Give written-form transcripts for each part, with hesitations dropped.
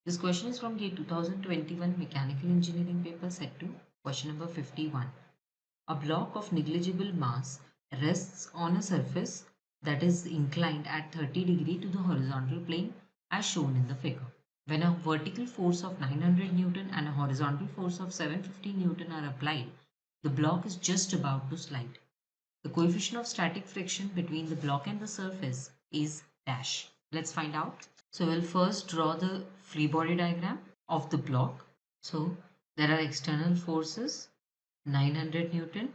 This question is from the 2021 Mechanical Engineering paper set 2, question number 51. A block of negligible mass rests on a surface that is inclined at 30 degree to the horizontal plane as shown in the figure. When a vertical force of 900 Newton and a horizontal force of 750 Newton are applied, the block is just about to slide. The coefficient of static friction between the block and the surface is dash. Let's find out. So we'll first draw the free body diagram of the block. So there are external forces 900 Newton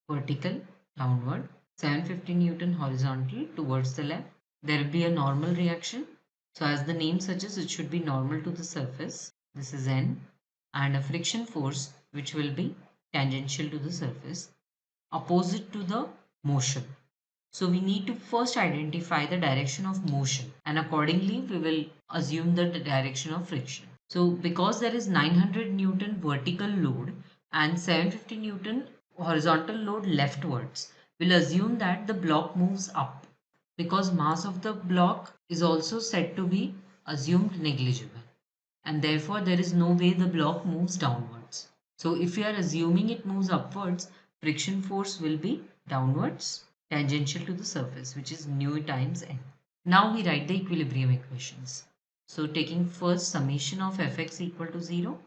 vertical downward, 750 Newton horizontal towards the left. There will be a normal reaction. So as the name suggests, it should be normal to the surface. This is N, and a friction force which will be tangential to the surface, opposite to the motion. So we need to first identify the direction of motion, and accordingly we will assume the direction of friction. So because there is 900 Newton vertical load and 750 Newton horizontal load leftwards, we'll assume that the block moves up, because mass of the block is also said to be assumed negligible, and therefore there is no way the block moves downwards. So if we are assuming it moves upwards, friction force will be downwards tangential to the surface, which is nu times n. Now we write the equilibrium equations. So taking first summation of Fx equal to 0,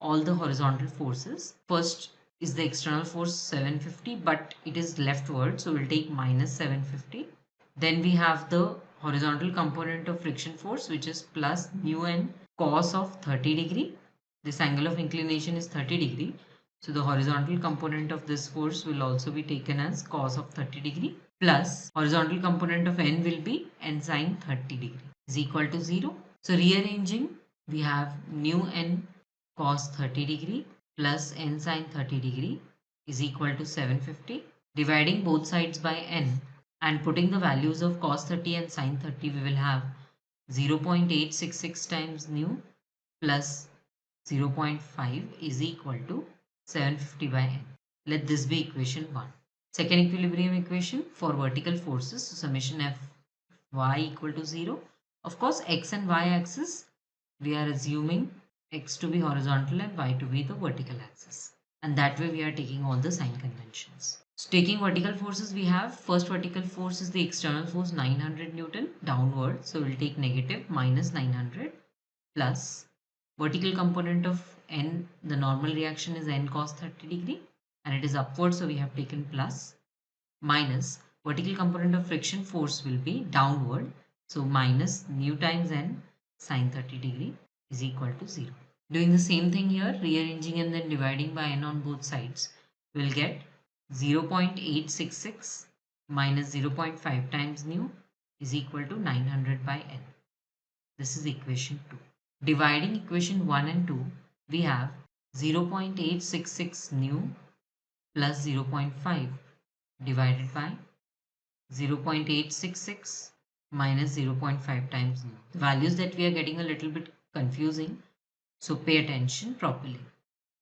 all the horizontal forces. First is the external force 750, but it is leftward, so we'll take minus 750. Then we have the horizontal component of friction force, which is plus nu n cos of 30 degree. This angle of inclination is 30 degree. So the horizontal component of this force will also be taken as cos of 30 degree, plus horizontal component of n will be n sine 30 degree is equal to 0. So rearranging, we have nu n cos 30 degree plus n sine 30 degree is equal to 750. Dividing both sides by n and putting the values of cos 30 and sine 30, we will have 0.866 times nu plus 0.5 is equal to 750 by n. Let this be equation 1. Second equilibrium equation for vertical forces, so summation f y equal to 0. Of course, x and y axis, we are assuming x to be horizontal and y to be the vertical axis. And that way we are taking all the sign conventions. So taking vertical forces, we have first vertical force is the external force 900 Newton downward. So we'll take negative minus 900 plus vertical component of n, the normal reaction is n cos 30 degree and it is upward, so we have taken plus, minus vertical component of friction force will be downward, so minus nu times n sine 30 degree is equal to 0. Doing the same thing here, rearranging and then dividing by n on both sides, we'll get 0.866 minus 0.5 times nu is equal to 900 by n. This is equation 2. Dividing equation 1 and 2, we have 0.866 nu plus 0.5 divided by 0.866 minus 0.5 times nu. The values that we are getting a little bit confusing, so pay attention properly,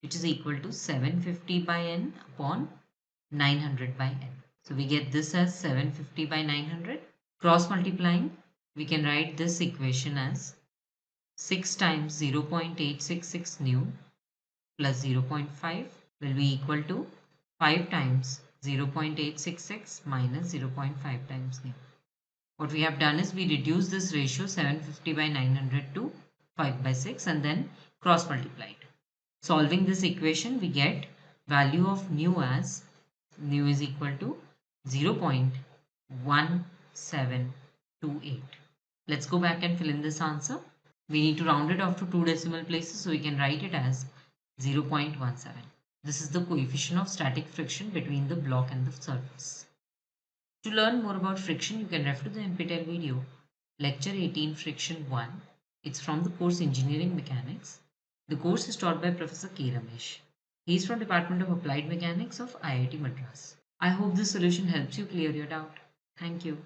which is equal to 750 by n upon 900 by n. So we get this as 750 by 900. Cross multiplying, we can write this equation as 6 times 0.866 nu plus 0.5 will be equal to 5 times 0.866 minus 0.5 times nu. What we have done is we reduce this ratio 750 by 900 to 5 by 6 and then cross multiplied. Solving this equation, we get value of nu as nu is equal to 0.1728. Let's go back and fill in this answer. We need to round it off to 2 decimal places, so we can write it as 0.17. This is the coefficient of static friction between the block and the surface. To learn more about friction, you can refer to the NPTEL video, Lecture 18 Friction 1. It's from the course Engineering Mechanics. The course is taught by Professor K. Ramesh. He is from Department of Applied Mechanics of IIT Madras. I hope this solution helps you clear your doubt. Thank you.